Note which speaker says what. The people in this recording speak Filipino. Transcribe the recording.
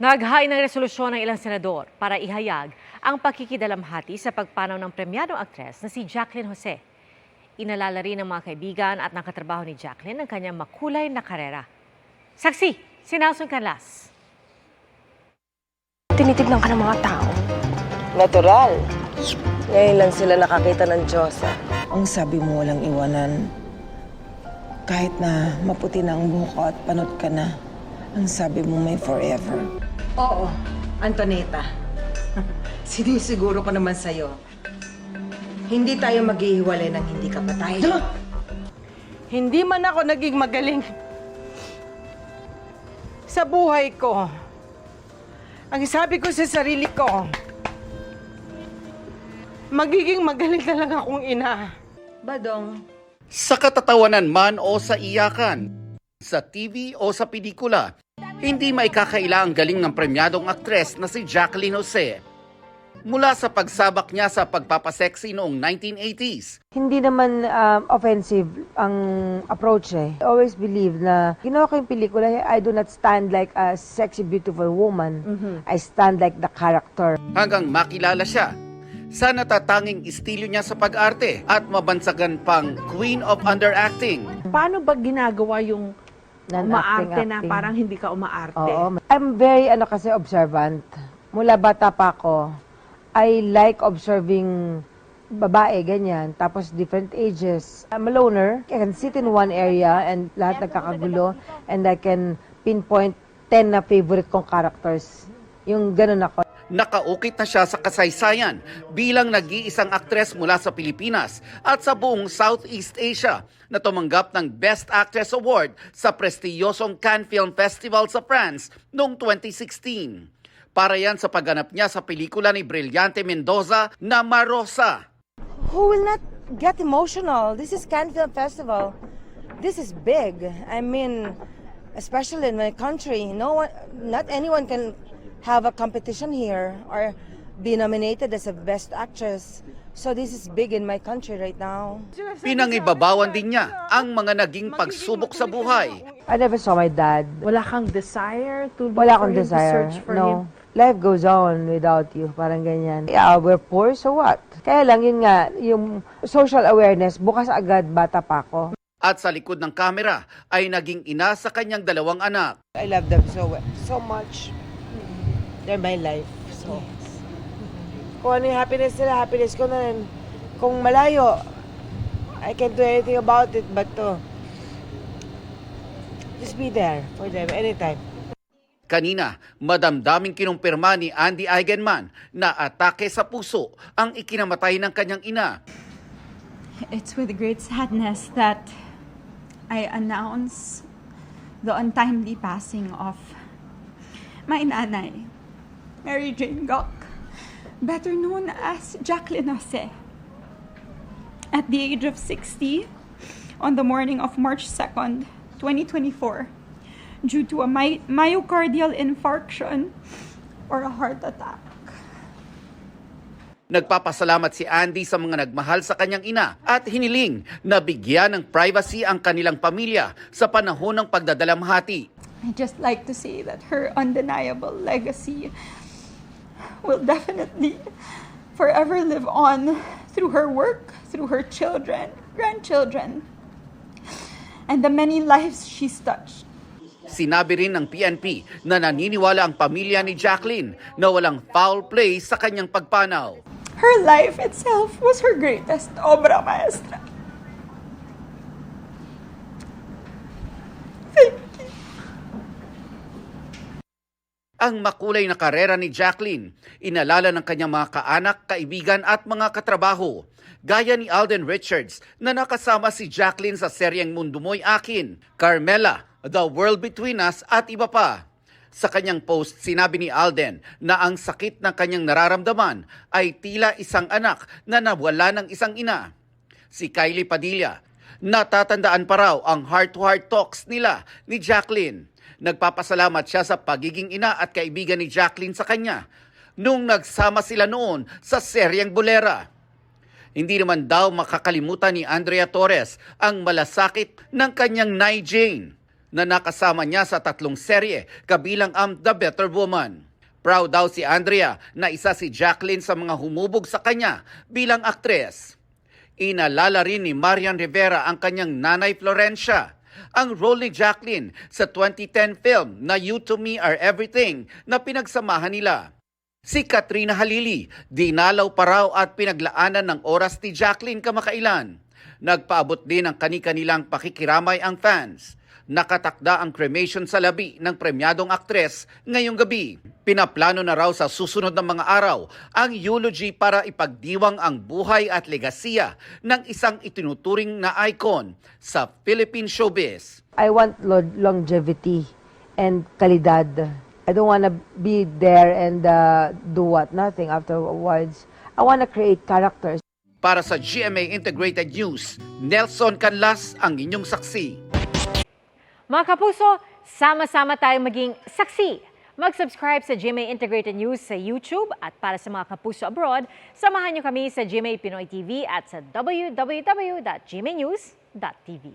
Speaker 1: Naghain ng resolusyon ng ilang senador para ihayag ang pakikidalamhati sa pagpanaw ng premyadong aktres na si Jacqueline Jose. Inalala rin ng mga kaibigan at nakatrabaho ni Jacqueline ang kanyang makulay na karera. Saksi, si Nelson Canlas.
Speaker 2: Tinitignan ka ng mga tao.
Speaker 3: Natural. Ngayon lang sila nakakita ng Diyosa. Ang sabi mo walang iwanan. Kahit na maputi na ang buhok ko at panot ka na, ang sabi mo may forever. Oo, Antoneta. Sinisiguro ko naman sa'yo. Hindi tayo maghihiwalay ng hindi ka patay. Hindi man ako naging magaling sa buhay ko. Ang sabi ko sa sarili ko, magiging magaling talaga akong ina. Badong.
Speaker 4: Sa katatawanan man o sa iyakan, sa TV o sa pelikula, hindi maikakaila ang galing ng premyadong aktres na si Jacqueline Jose. Mula sa pagsabak niya sa pagpapaseksi noong 1980s,
Speaker 5: Hindi naman offensive ang approach eh. I always believe na ginawa ko yung pelikula, I do not stand like a sexy, beautiful woman. I stand like the character.
Speaker 4: hanggang makilala siya sa natatanging estilo niya sa pag-arte at mabansagan pang Queen of Underacting.
Speaker 6: Paano ba ginagawa yung umaarte na
Speaker 5: Acting.
Speaker 6: parang hindi ka umaarte?
Speaker 5: Oo. I'm very kasi observant. Mula bata pa ako, I like observing babae, ganyan. Tapos different ages. I'm a loner. I can sit in one area and lahat nagkakagulo and I can pinpoint 10 na favorite kong characters. Yung ganun ako.
Speaker 4: Nakaukit na siya sa kasaysayan bilang nag-iisang aktres mula sa Pilipinas at sa buong Southeast Asia na tumanggap ng Best Actress Award sa prestiyosong Cannes Film Festival sa France noong 2016. Para yan sa pagganap niya sa pelikula ni Brillante Mendoza na Marosa.
Speaker 3: Who will not get emotional? This is Cannes Film Festival. This is big. I mean, especially in my country, not anyone can have a competition here or be nominated as a best actress. So this is big in my country right now.
Speaker 4: Pinangibabawan din niya ang mga naging pagsubok sa buhay.
Speaker 5: I never saw my dad.
Speaker 6: Wala kang desire to look
Speaker 5: Wala
Speaker 6: for
Speaker 5: akong
Speaker 6: him, to
Speaker 5: desire.
Speaker 6: search for
Speaker 5: No.
Speaker 6: him?
Speaker 5: Life goes on without you. Parang ganyan. Yeah, we're poor, so what? Kaya lang, yun nga, yung social awareness, bukas agad, bata pa ako.
Speaker 4: At sa likod ng kamera ay naging ina sa kanyang dalawang anak.
Speaker 3: I love them so much. They're my life. So, kung ano yung happiness nila, happiness ko na rin. Kung malayo, I can't do anything about it but to just be there for them anytime.
Speaker 4: Kanina, madamdaming kinumpirma ni Andy Eigenman na atake sa puso ang ikinamatay ng kanyang ina.
Speaker 7: It's with great sadness that I announce the untimely passing of my nanay, Mary Jane Gok, better known as Jacqueline Jose. At the age of 60, on the morning of March 2nd, 2024, due to a myocardial infarction or a heart attack.
Speaker 4: Nagpapasalamat si Andy sa mga nagmahal sa kanyang ina at hiniling na bigyan ng privacy ang kanilang pamilya sa panahon ng pagdadalamhati.
Speaker 7: I'd just like to say that her undeniable legacy will definitely forever live on through her work, through her children, grandchildren, and the many lives she's touched.
Speaker 4: Sinabi rin ng PNP na naniniwala ang pamilya ni Jacqueline na walang foul play sa kanyang pagpanaw.
Speaker 7: Her life itself was her greatest obra maestra.
Speaker 4: Ang makulay na karera ni Jacqueline, inalala ng kanyang mga kaanak, kaibigan at mga katrabaho. Gaya ni Alden Richards na nakasama si Jacqueline sa seryeng Mundo Mo'y Akin, Carmela, The World Between Us at iba pa. Sa kanyang post, sinabi ni Alden na ang sakit ng kanyang nararamdaman ay tila isang anak na nawala ng isang ina. Si Kylie Padilla, natatandaan pa raw ang heart-to-heart talks nila ni Jacqueline. Nagpapasalamat siya sa pagiging ina at kaibigan ni Jacqueline sa kanya nung nagsama sila noon sa seryeng Bolera. Hindi naman daw makakalimutan ni Andrea Torres ang malasakit ng kanyang Nay Jane. na nakasama niya sa 3 serye kabilang ang The Better Woman. Proud daw si Andrea na isa si Jacqueline sa mga humubog sa kanya bilang aktres. Inalala rin ni Marian Rivera ang kanyang nanay Florencia, ang role ni Jacqueline sa 2010 film na You to Me Are Everything na pinagsamahan nila. Si Katrina Halili, dinalaw pa raw at pinaglaanan ng oras ni Jacqueline kamakailan. Nagpaabot din ng kani-kanilang pakikiramay ang fans. Nakatakda ang cremation sa labi ng premyadong aktres ngayong gabi. Pinaplano na raw sa susunod na mga araw ang eulogy para ipagdiwang ang buhay at legasiya ng isang itinuturing na icon sa Philippine showbiz.
Speaker 5: I want longevity and kalidad. I don't want to be there and do what? Nothing afterwards. I want to create characters.
Speaker 4: Para sa GMA Integrated News, Nelson Canlas ang inyong saksi.
Speaker 1: Mga kapuso, sama-sama tayong maging saksi. Mag-subscribe sa GMA Integrated News sa YouTube at para sa mga kapuso abroad, samahan niyo kami sa GMA Pinoy TV at sa www.gmanews.tv.